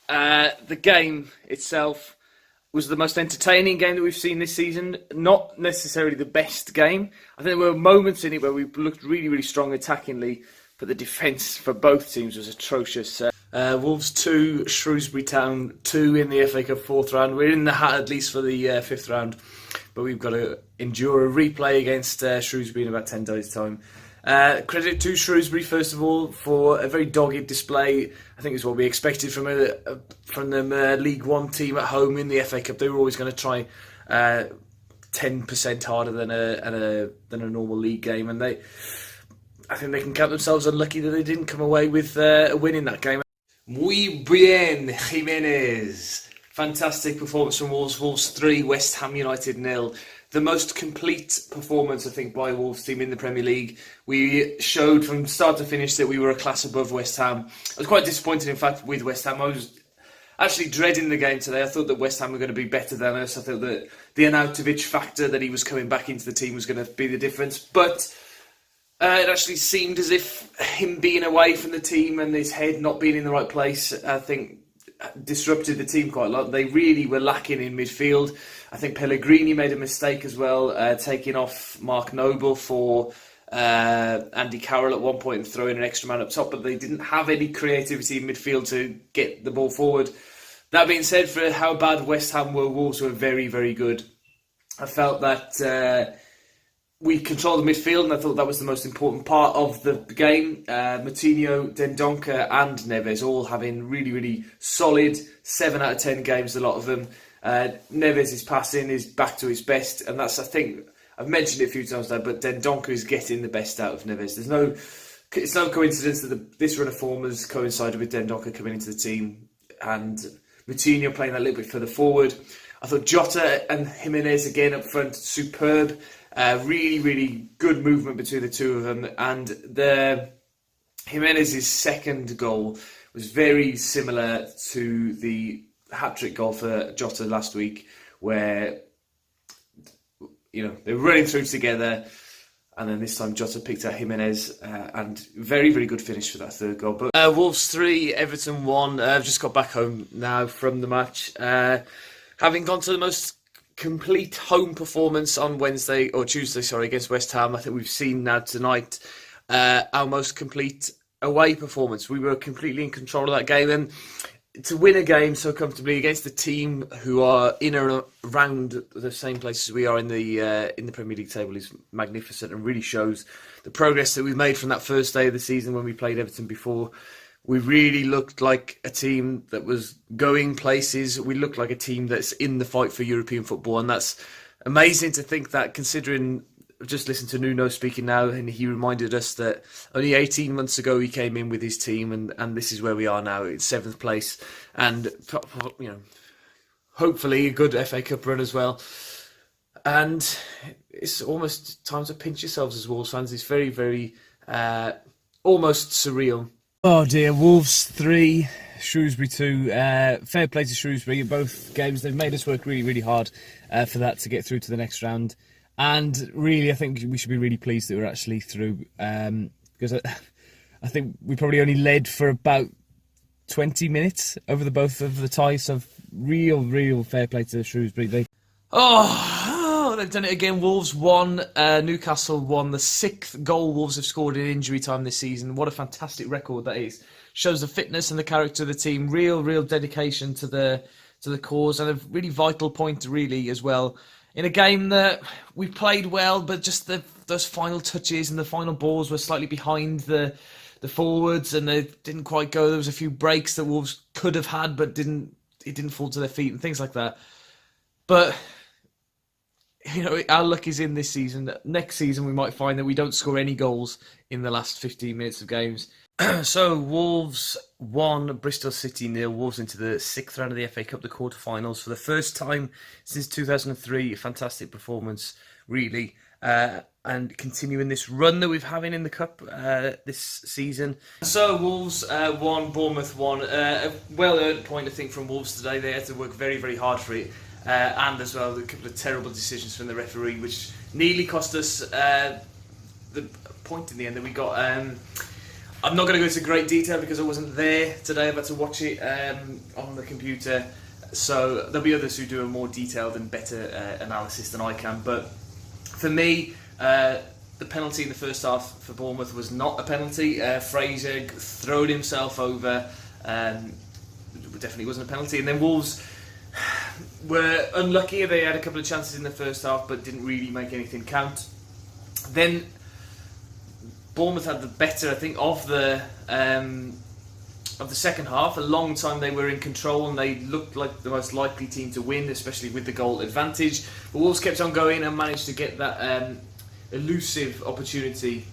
the game itself was the most entertaining game that we've seen this season. Not necessarily the best game. I think there were moments in it where we looked really, really strong attackingly, but the defence for both teams was atrocious. Wolves 2, Shrewsbury Town 2 in the FA Cup 4th round. We're in the hat at least for the 5th round, but we've got to endure a replay against Shrewsbury in about 10 days' time. Credit to Shrewsbury, first of all, for a very dogged display. I think it's what we expected from the League One team at home in the FA Cup. They were always going to try 10% harder than a normal league game, and I think they can count themselves unlucky that they didn't come away with a win in that game. Muy bien, Jimenez. Fantastic performance from Wolves. Wolves 3, West Ham United 0. The most complete performance, I think, by a Wolves team in the Premier League. We showed from start to finish that we were a class above West Ham. I was quite disappointed, in fact, with West Ham. I was actually dreading the game today. I thought that West Ham were going to be better than us. I thought that the Arnautovic factor, that he was coming back into the team, was going to be the difference. But it actually seemed as if him being away from the team and his head not being in the right place, I think, disrupted the team quite a lot. They really were lacking in midfield. I think Pellegrini made a mistake as well, taking off Mark Noble for Andy Carroll at one point and throwing an extra man up top, but they didn't have any creativity in midfield to get the ball forward. That being said, for how bad West Ham were, Wolves were very, very good. I felt that we controlled the midfield, and I thought that was the most important part of the game. Moutinho, Dendoncker and Neves all having really, really solid 7 out of 10 games, a lot of them. Neves' passing is back to his best, and that's, I think, I've mentioned it a few times now, but Dendoncker is getting the best out of Neves. It's no coincidence that this run of form has coincided with Dendoncker coming into the team, and Moutinho playing that little bit further forward. I thought Jota and Jimenez again up front, superb. Really, really good movement between the two of them, and Jimenez's second goal was very similar to the hat-trick goal for Jota last week, where they were running through together, and then this time Jota picked out Jimenez, and very, very good finish for that third goal. But Wolves 3, Everton 1. I've just got back home now from the match, having gone to the most complete home performance on Tuesday, against West Ham. I think we've seen now tonight our most complete away performance. We were completely in control of that game, and to win a game so comfortably against a team who are in and around the same place as we are in the Premier League table is magnificent, and really shows the progress that we've made from that first day of the season when we played Everton before. We really looked like a team that was going places. We looked like a team that's in the fight for European football, and that's amazing to think that, considering I've just listened to Nuno speaking now, and he reminded us that only 18 months ago he came in with his team, and this is where we are now. It's 7th place, and hopefully a good FA Cup run as well. And it's almost time to pinch yourselves as Wolves fans. It's very, very almost surreal. Oh dear, Wolves 3, Shrewsbury 2. Fair play to Shrewsbury in both games. They've made us work really, really hard for that to get through to the next round. And really, I think we should be really pleased that we're actually through, because I think we probably only led for about 20 minutes over the both of the ties. So real fair play to Shrewsbury. They've done it again. Wolves won, Newcastle won. The 6th goal Wolves have scored in injury time this season. What a fantastic record that is. Shows the fitness and the character of the team. Real dedication to the cause, and a really vital point really as well. In a game that we played well, but just those final touches and the final balls were slightly behind the forwards, and they didn't quite go. There was a few breaks that Wolves could have had, but it didn't fall to their feet and things like that. But our luck is in this season. Next season, we might find that we don't score any goals in the last 15 minutes of games. So Wolves 1, Bristol City 0. Wolves into the 6th round of the FA Cup, the quarterfinals, for the first time since 2003. A fantastic performance, really, and continuing this run that we've having in the cup this season. So Wolves 1, Bournemouth 1. A well-earned point, I think, from Wolves today. They had to work very, very hard for it, and as well a couple of terrible decisions from the referee, which nearly cost us the point in the end that we got. I'm not going to go into great detail because I wasn't there today. I've had to watch it on the computer. So there'll be others who do a more detailed and better analysis than I can. But for me, the penalty in the first half for Bournemouth was not a penalty. Fraser throwed himself over. Definitely wasn't a penalty. And then Wolves were unlucky. They had a couple of chances in the first half, but didn't really make anything count. Then Bournemouth had the better, I think, of the second half. A long time they were in control, and they looked like the most likely team to win, especially with the goal advantage. But Wolves kept on going and managed to get that elusive opportunity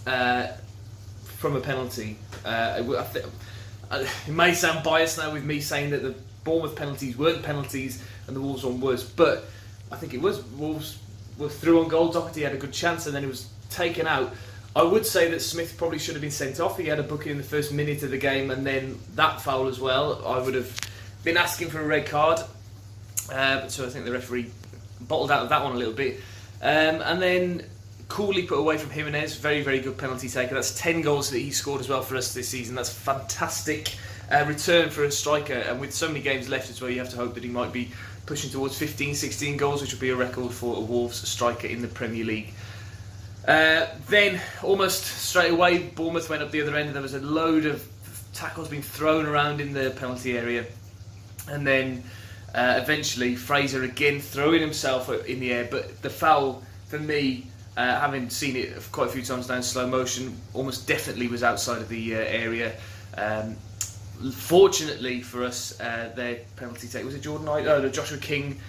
from a penalty. It may sound biased now with me saying that the Bournemouth penalties weren't penalties and the Wolves one was, but I think it was. Wolves were through on goal. Doherty had a good chance, and then it was taken out. I would say that Smith probably should have been sent off. He had a booking in the first minute of the game, and then that foul as well. I would have been asking for a red card. So I think the referee bottled out of that one a little bit. And then coolly put away from Jimenez. Very, very good penalty taker. That's 10 goals that he scored as well for us this season. That's fantastic return for a striker. And with so many games left as well, you have to hope that he might be pushing towards 15, 16 goals, which would be a record for a Wolves striker in the Premier League. Then, almost straight away, Bournemouth went up the other end, and there was a load of tackles being thrown around in the penalty area. And then, eventually, Fraser again throwing himself in the air. But the foul, for me, having seen it quite a few times now in slow motion, almost definitely was outside of the area. Fortunately for us, their penalty take, was it Joshua King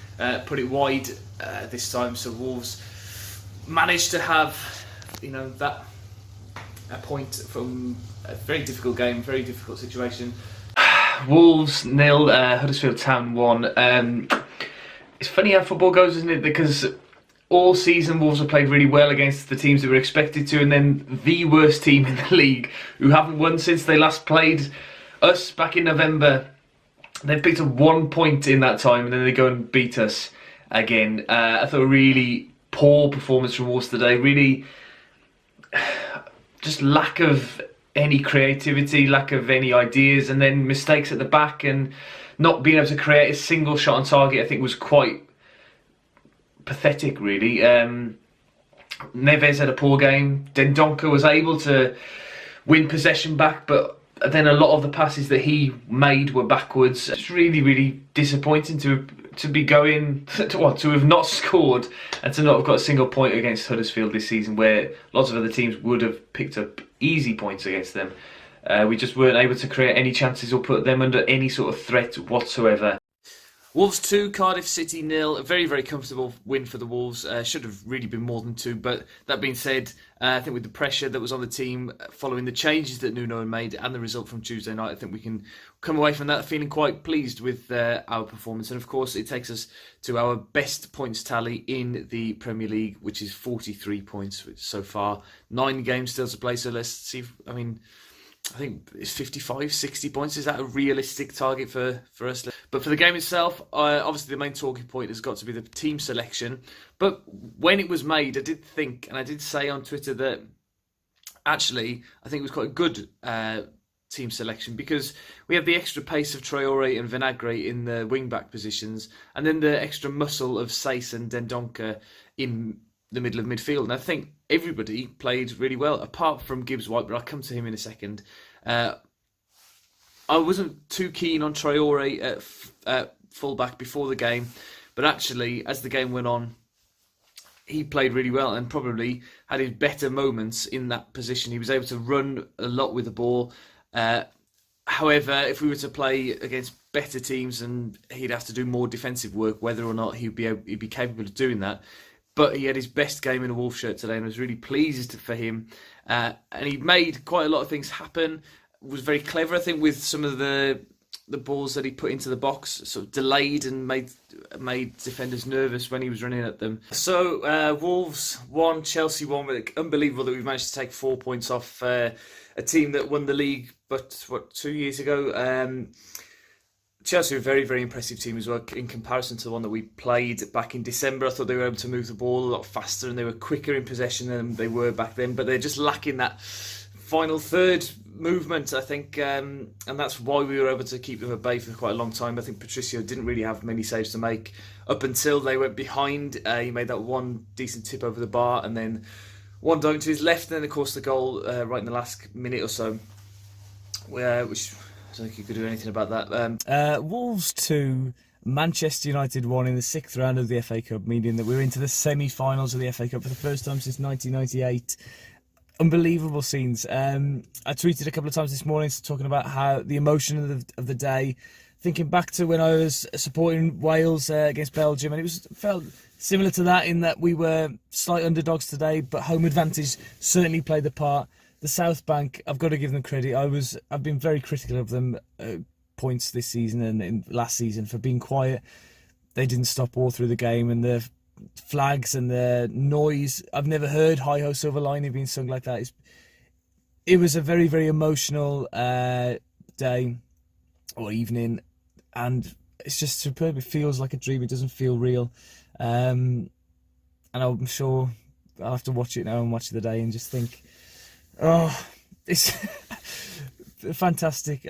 put it wide this time, so Wolves managed to have, that a point from a very difficult game, very difficult situation. Wolves 0, Huddersfield Town 1. It's funny how football goes, isn't it? Because all season Wolves have played really well against the teams that were expected to, and then the worst team in the league, who haven't won since they last played us back in November. They've picked up 1 point in that time, and then they go and beat us again. I thought a really poor performance from Wolves today. Really, just lack of any creativity, lack of any ideas, and then mistakes at the back, and not being able to create a single shot on target, I think, was quite pathetic, really. Neves had a poor game. Dendoncker was able to win possession back, but then a lot of the passes that he made were backwards. It's really, really disappointing to be going to have not scored and to not have got a single point against Huddersfield this season, where lots of other teams would have picked up easy points against them. We just weren't able to create any chances or put them under any sort of threat whatsoever. Wolves 2, Cardiff City 0. A very, very comfortable win for the Wolves. Should have really been more than 2. But that being said, I think with the pressure that was on the team following the changes that Nuno made and the result from Tuesday night, I think we can come away from that feeling quite pleased with our performance. And of course, it takes us to our best points tally in the Premier League, which is 43 points so far. 9 games still to play. So let's see. I think it's 55, 60 points. Is that a realistic target for us? But for the game itself, obviously the main talking point has got to be the team selection. But when it was made, I did think, and I did say on Twitter that actually I think it was quite a good team selection, because we have the extra pace of Traore and Vinagre in the wing-back positions, and then the extra muscle of Saiss and Dendoncker in the middle of midfield. And I think everybody played really well, apart from Gibbs-White, but I'll come to him in a second. I wasn't too keen on Traore at full-back before the game, but actually, as the game went on, he played really well and probably had his better moments in that position. He was able to run a lot with the ball. However, if we were to play against better teams, and he'd have to do more defensive work, whether or not he'd be capable of doing that. But he had his best game in a Wolves shirt today, and I was really pleased for him. And he made quite a lot of things happen. Was very clever, I think, with some of the balls that he put into the box, sort of delayed and made defenders nervous when he was running at them. So Wolves 1, Chelsea 1. Unbelievable that we've managed to take 4 points off a team that won the league, but 2 years ago. Chelsea are a very, very impressive team as well in comparison to the one that we played back in December. I thought they were able to move the ball a lot faster and they were quicker in possession than they were back then, but they're just lacking that final third movement, I think, and that's why we were able to keep them at bay for quite a long time. I think Patricio didn't really have many saves to make up until they went behind. He made that one decent tip over the bar and then one dunk to his left, and then of course the goal right in the last minute or so, which I don't think you could do anything about that. Wolves 2, Manchester United 1 in the 6th round of the FA Cup, meaning that we're into the semi-finals of the FA Cup for the first time since 1998. Unbelievable scenes. I tweeted a couple of times this morning talking about how the emotion of the day, thinking back to when I was supporting Wales against Belgium, and felt similar to that in that we were slight underdogs today, but home advantage certainly played the part. The South Bank, I've got to give them credit. I've been very critical of them points this season and in last season for being quiet. They didn't stop all through the game, and the flags and the noise. I've never heard Hi Ho Silver Lining being sung like that. It was a very, very emotional day or evening, and it's just superb. It feels like a dream. It doesn't feel real. And I'm sure I'll have to watch it now and watch the day and just think, oh, it's fantastic.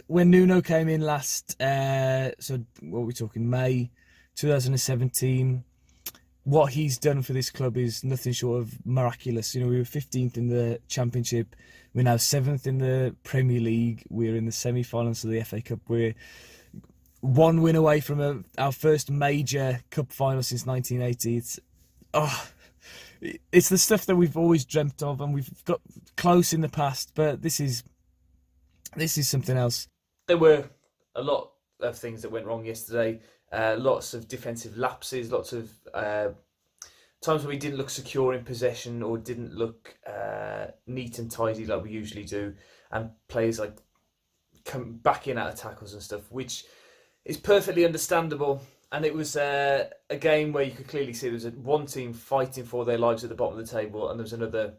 When Nuno came in last, so what are we talking, May 2017, what he's done for this club is nothing short of miraculous. We were 15th in the Championship. We're now 7th in the Premier League. We're in the semi-finals of the FA Cup. We're one win away from our first major cup final since 1980. It's the stuff that we've always dreamt of, and we've got close in the past, but this is something else. There were a lot of things that went wrong yesterday. Lots of defensive lapses, lots of times when we didn't look secure in possession or didn't look neat and tidy like we usually do, and players like come back in out of tackles and stuff, which is perfectly understandable. And it was a game where you could clearly see there was one team fighting for their lives at the bottom of the table, and there was another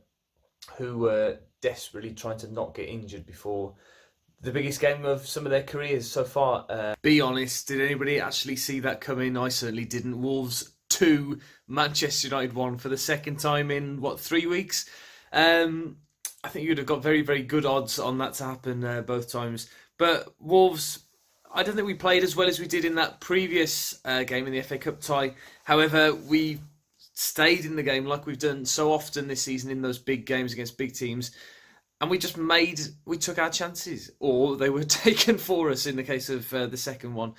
who were desperately trying to not get injured before the biggest game of some of their careers so far. Be honest, did anybody actually see that coming? I certainly didn't. Wolves 2, Manchester United 1 for the second time in, 3 weeks? I think you'd have got very, very good odds on that to happen both times. But Wolves, I don't think we played as well as we did in that previous game in the FA Cup tie. However, we stayed in the game like we've done so often this season in those big games against big teams. And we took our chances, or they were taken for us in the case of the second one.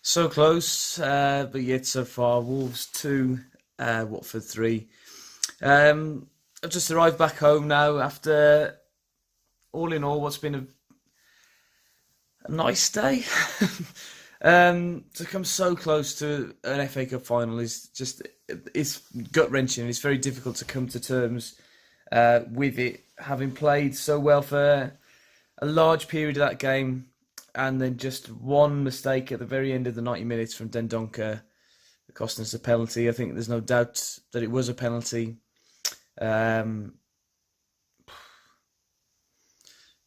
So close, but yet so far. Wolves 2, Watford 3. I've just arrived back home now after, all in all, what's been a nice day. To come so close to an FA Cup final it's gut-wrenching. It's very difficult to come to terms with it, having played so well for a large period of that game, and then just one mistake at the very end of the 90 minutes from Dendoncker costing us a penalty. I think there's no doubt that it was a penalty.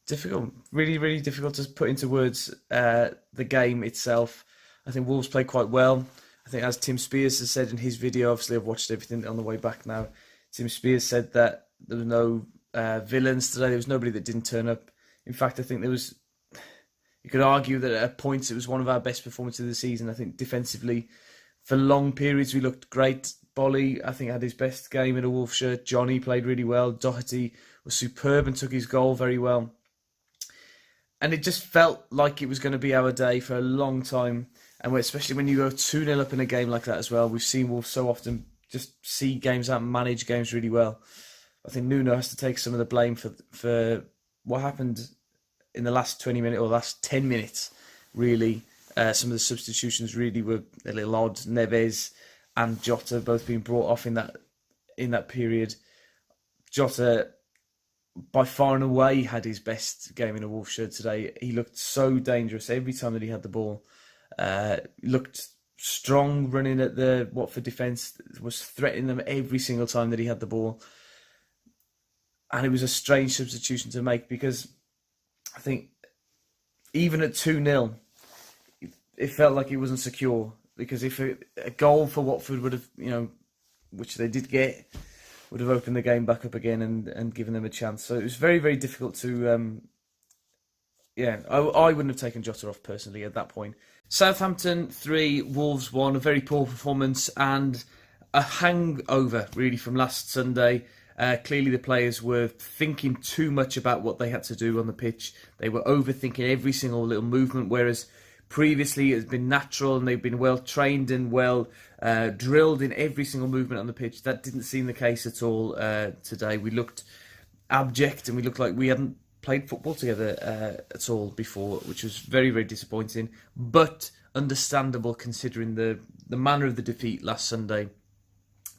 Difficult, really, really difficult to put into words the game itself. I think Wolves played quite well. I think, as Tim Spears has said in his video, obviously I've watched everything on the way back now, Tim Spears said that there were no villains today. There was nobody that didn't turn up. In fact, I think you could argue that at points it was one of our best performances of the season. I think defensively, for long periods, we looked great. Bolly, I think, had his best game in a Wolves shirt. Johnny played really well. Doherty was superb and took his goal very well. And it just felt like it was going to be our day for a long time. And especially when you go 2-0 up in a game like that as well. We've seen Wolves so often just see games out and manage games really well. I think Nuno has to take some of the blame for what happened in the last 20 minutes or last 10 minutes, really. Some of the substitutions really were a little odd. Neves and Jota both being brought off in that period. Jota, by far and away, had his best game in a Wolves shirt today. He looked so dangerous every time that he had the ball. Looked strong running at the Watford defence, was threatening them every single time that he had the ball. And it was a strange substitution to make, because I think even at 2-0, it felt like it wasn't secure. Because if a goal for Watford would have, which they did get, would have opened the game back up again and given them a chance. So it was very, very difficult to, I wouldn't have taken Jota off personally at that point. Southampton 3, Wolves 1, a very poor performance and a hangover really from last Sunday. Clearly the players were thinking too much about what they had to do on the pitch. They were overthinking every single little movement, whereas previously it's been natural and they've been well trained and well drilled in every single movement on the pitch. That didn't seem the case at all today. We looked abject and we looked like we hadn't played football together at all before, which was very, very disappointing, but understandable considering the manner of the defeat last Sunday.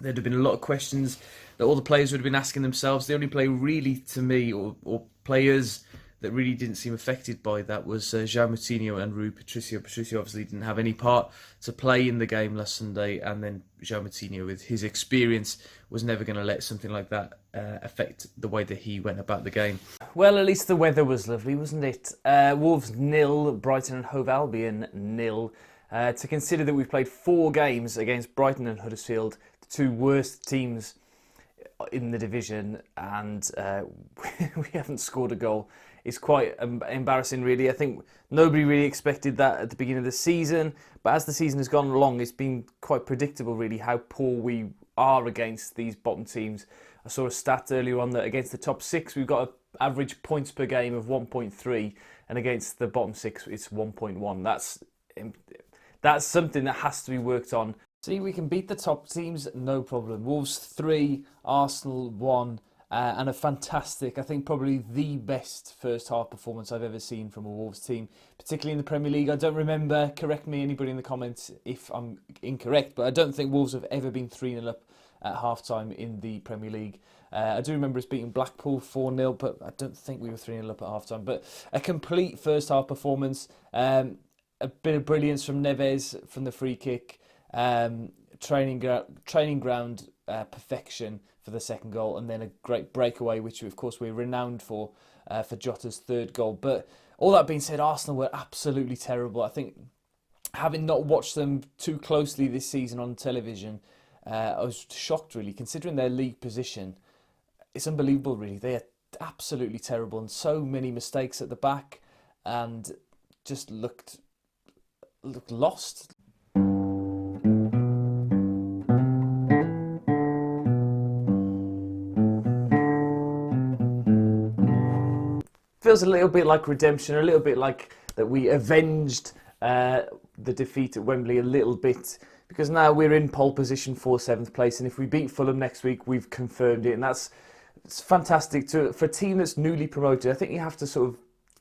There'd have been a lot of questions that all the players would have been asking themselves. The only player really, to me, or players that really didn't seem affected by that was João Moutinho and Rui Patricio. Patricio obviously didn't have any part to play in the game last Sunday, and then João Moutinho, with his experience, was never going to let something like that affect the way that he went about the game. Well, at least the weather was lovely, wasn't it? Wolves 0, Brighton and Hove Albion 0. To consider that we've played 4 games against Brighton and Huddersfield, the 2 worst teams in the division, and we haven't scored a goal. It's quite embarrassing, really. I think nobody really expected that at the beginning of the season, but as the season has gone along, it's been quite predictable, really, how poor we are against these bottom teams. I saw a stat earlier on that against the top 6, we've got an average points per game of 1.3, and against the bottom 6, it's 1.1. That's something that has to be worked on. See, we can beat the top teams, no problem. Wolves 3, Arsenal 1, and a fantastic, I think probably the best first half performance I've ever seen from a Wolves team, particularly in the Premier League. I don't remember, correct me anybody in the comments if I'm incorrect, but I don't think Wolves have ever been 3-0 up at half-time in the Premier League. I do remember us beating Blackpool 4-0, but I don't think we were 3-0 up at half-time. But a complete first half performance, a bit of brilliance from Neves from the free kick, training ground perfection for the second goal, and then a great breakaway, which of course we're renowned for Jota's third goal. But all that being said, Arsenal were absolutely terrible. I think, having not watched them too closely this season on television, I was shocked, really, considering their league position. It's unbelievable, really. They are absolutely terrible, and so many mistakes at the back, and just looked looked lost. Feels a little bit like redemption, a little bit like that we avenged the defeat at Wembley a little bit, because now we're in pole position for 7th place, and if we beat Fulham next week, we've confirmed it, and it's fantastic for a team that's newly promoted. I think you have to sort of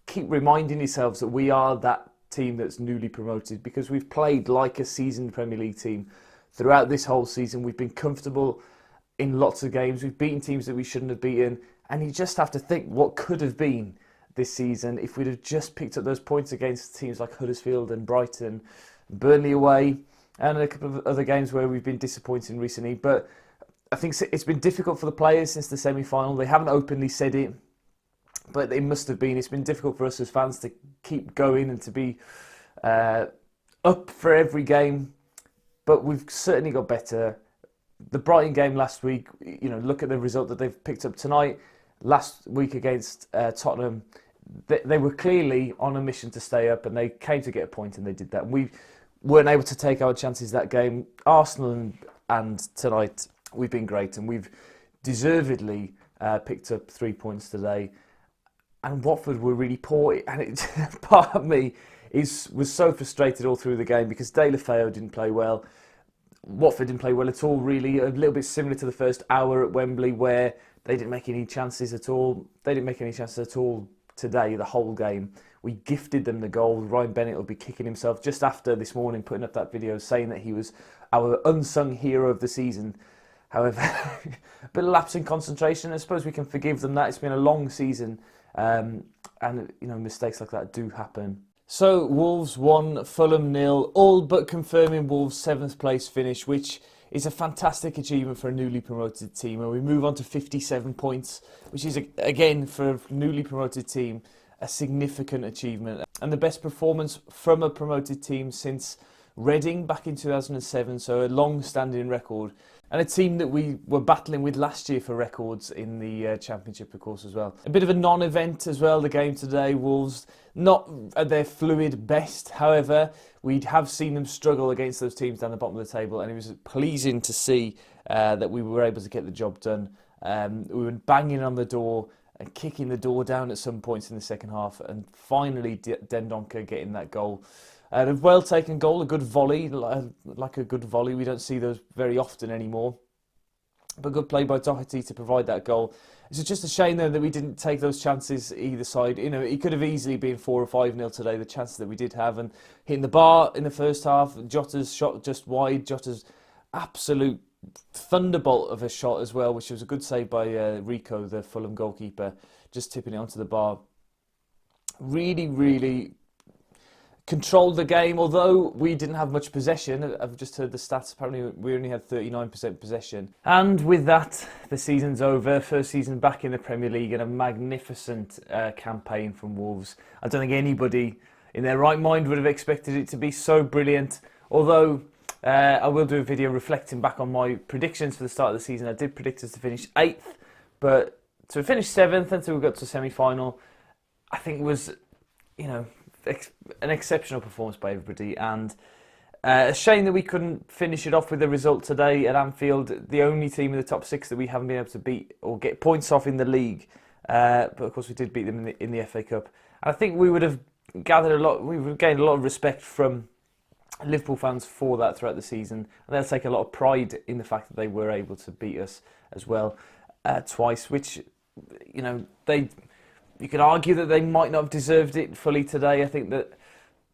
keep reminding yourselves that we are that team that's newly promoted, because we've played like a seasoned Premier League team throughout this whole season. We've been comfortable in lots of games. We've beaten teams that we shouldn't have beaten, and you just have to think what could have been this season if we'd have just picked up those points against teams like Huddersfield and Brighton, Burnley away, and a couple of other games where we've been disappointing recently. But I think it's been difficult for the players since the semi-final. They haven't openly said it, but it must have been. It's been difficult for us as fans to keep going and to be up for every game, but we've certainly got better. The Brighton game last week, look at the result that they've picked up tonight. Last week against Tottenham, they were clearly on a mission to stay up, and they came to get a point, and they did that. We weren't able to take our chances that game. Arsenal and tonight, we've been great, and we've deservedly picked up 3 points today. And Watford were really poor, and part of me was so frustrated all through the game because De La Feo didn't play well. Watford didn't play well at all, really. A little bit similar to the first hour at Wembley, where they didn't make any chances at all. They didn't make any chances at all today, the whole game. We gifted them the goal. Ryan Bennett will be kicking himself just after this morning, putting up that video saying that he was our unsung hero of the season. However, a bit of lapse in concentration. I suppose we can forgive them that. It's been a long season, and mistakes like that do happen. So Wolves 1, Fulham 0, all but confirming Wolves' 7th place finish, which is a fantastic achievement for a newly promoted team. And we move on to 57 points, which is, again, for a newly promoted team, a significant achievement. And the best performance from a promoted team since Reading back in 2007, so a long-standing record. And a team that we were battling with last year for records in the Championship, of course, as well. A bit of a non-event as well, the game today. Wolves not at their fluid best. However, we have seen them struggle against those teams down the bottom of the table, and it was pleasing to see that we were able to get the job done. We were banging on the door and kicking the door down at some points in the second half, and finally Dendoncker getting that goal. A well-taken goal, a good volley, like a good volley. We don't see those very often anymore. But good play by Doherty to provide that goal. It's just a shame, though, that we didn't take those chances either side. It could have easily been 4 or 5-0 today, the chances that we did have. And hitting the bar in the first half, Jota's shot just wide. Jota's absolute thunderbolt of a shot as well, which was a good save by Rico, the Fulham goalkeeper, just tipping it onto the bar. Really, really controlled the game, although we didn't have much possession. I've just heard the stats. Apparently we only had 39% possession. And with that, the season's over. First season back in the Premier League, and a magnificent campaign from Wolves. I don't think anybody in their right mind would have expected it to be so brilliant. Although I will do a video reflecting back on my predictions for the start of the season. I did predict us to finish 8th, but to finish 7th until we got to the semi-final, I think was, an exceptional performance by everybody, and a shame that we couldn't finish it off with a result today at Anfield, the only team in the top 6 that we haven't been able to beat or get points off in the league, but of course we did beat them in the FA Cup, and I think we would have gained a lot of respect from Liverpool fans for that throughout the season, and they'll take a lot of pride in the fact that they were able to beat us as well twice, which you could argue that they might not have deserved it fully today. I think that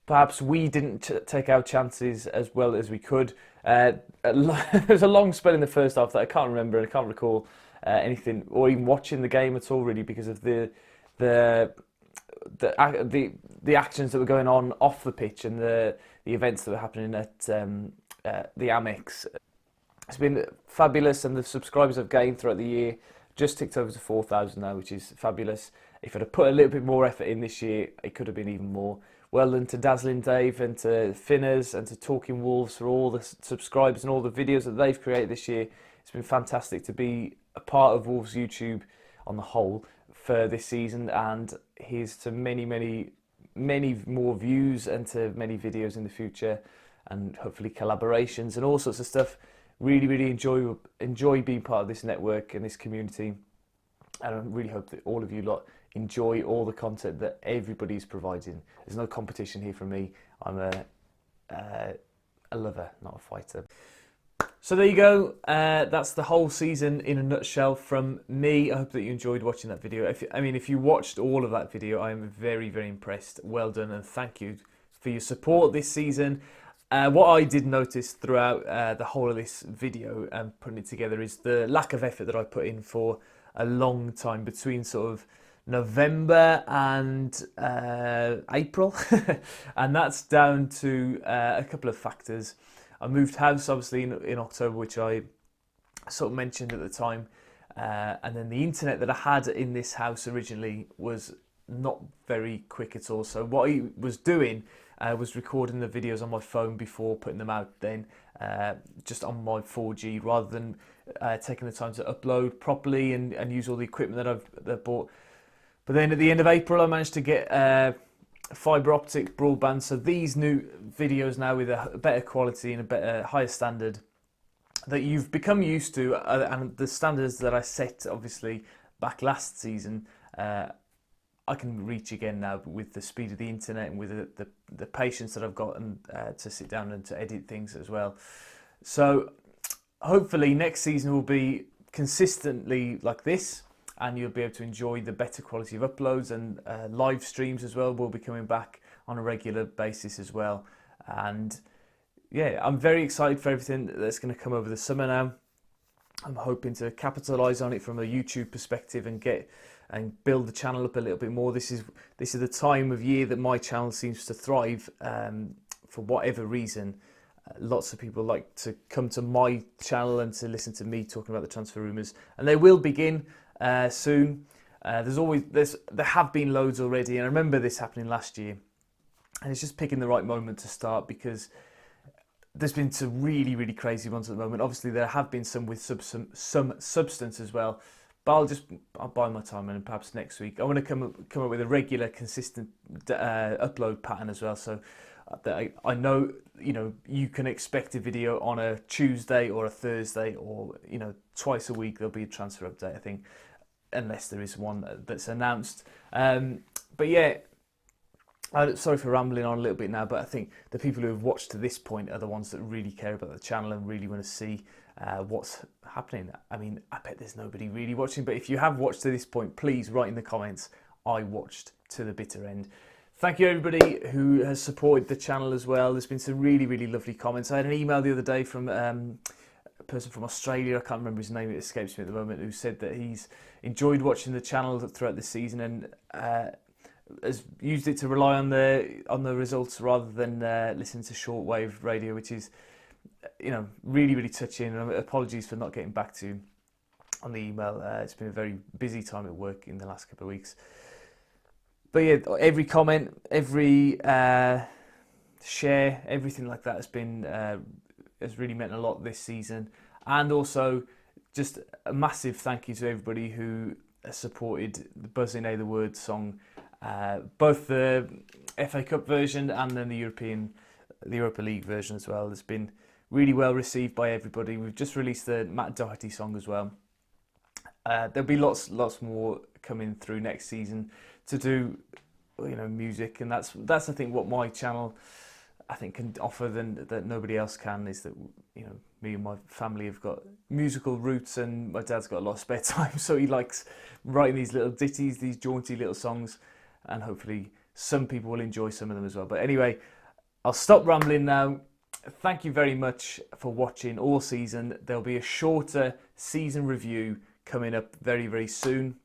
perhaps we didn't take our chances as well as we could. There was a long spell in the first half that I can't remember, and I can't recall anything or even watching the game at all, really, because of the actions that were going on off the pitch and the events that were happening at the Amex. It's been fabulous, and the subscribers I've gained throughout the year just ticked over to 4,000 now, which is fabulous. If I'd have put a little bit more effort in this year, it could have been even more. Well done to Dazzling Dave and to Finners and to Talking Wolves for all the subscribers and all the videos that they've created this year. It's been fantastic to be a part of Wolves YouTube on the whole for this season, and here's to many, many many more views and to many videos in the future, and hopefully collaborations and all sorts of stuff. Really enjoy being part of this network and this community, and I really hope that all of you lot enjoy all the content that everybody's providing. There's no competition here from me. I'm a lover, not a fighter. So there you go. That's the whole season in a nutshell from me. I hope that you enjoyed watching that video. If you watched all of that video, I am very impressed. Well done, and thank you for your support this season. What I did notice throughout the whole of this video and putting it together is the lack of effort that I put in for a long time between sort of November and April, and that's down to a couple of factors. I moved house obviously in October, which I sort of mentioned at the time, and then the internet that I had in this house originally was not very quick at all. So what I was doing was recording the videos on my phone before putting them out then, just on my 4G, rather than taking the time to upload properly and use all the equipment that I've bought. But then at the end of April, I managed to get fibre optic broadband. So these new videos now with a better quality and a better, higher standard that you've become used to, and the standards that I set obviously back last season, I can reach again now with the speed of the internet and with the patience that I've got and to sit down and to edit things as well. So hopefully next season will be consistently like this, and you'll be able to enjoy the better quality of uploads, and live streams as well will be coming back on a regular basis as well. And yeah, I'm very excited for everything that's going to come over the summer now. I'm hoping to capitalise on it from a YouTube perspective and build the channel up a little bit more. This is the time of year that my channel seems to thrive, for whatever reason. Lots of people like to come to my channel and to listen to me talking about the transfer rumours, and they will begin soon. There have been loads already, and I remember this happening last year, and it's just picking the right moment to start, because there's been some really crazy ones at the moment. Obviously there have been some with some substance as well, but I'll buy my time, and perhaps next week I want to come up with a regular consistent upload pattern as well, so that I know you can expect a video on a Tuesday or a Thursday, or twice a week there'll be a transfer update, I think, unless there is one that's announced. But yeah, sorry for rambling on a little bit now, but I think the people who have watched to this point are the ones that really care about the channel and really want to see what's happening. I bet there's nobody really watching, but if you have watched to this point, please write in the comments, I watched to the bitter end. Thank you everybody who has supported the channel as well. There's been some really lovely comments. I had an email the other day from a person from Australia, I can't remember his name, it escapes me at the moment, who said that he's enjoyed watching the channel throughout the season, and has used it to rely on the results rather than listening to shortwave radio, which is really touching. And apologies for not getting back to you on the email. It's been a very busy time at work in the last couple of weeks. But yeah, every comment, every share, everything like that has really meant a lot this season. And also just a massive thank you to everybody who has supported the Buzzing A the Word song, both the FA Cup version and then the Europa League version as well. It's been really well received by everybody. We've just released the Matt Doherty song as well. There'll be lots more coming through next season to do music, and that's I think what my channel I think can offer that nobody else can, is that me and my family have got musical roots, and my dad's got a lot of spare time, so he likes writing these little ditties, these jaunty little songs, and hopefully some people will enjoy some of them as well. But anyway, I'll stop rambling now. Thank you very much for watching all season. There'll be a shorter season review coming up very soon,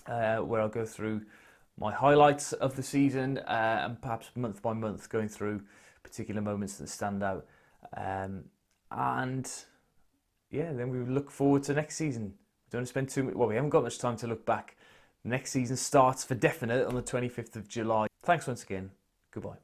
where I'll go through my highlights of the season, and perhaps month by month going through particular moments that stand out. And yeah, then we look forward to next season. We don't spend we haven't got much time to look back. Next season starts for definite on the 25th of July. Thanks once again. Goodbye.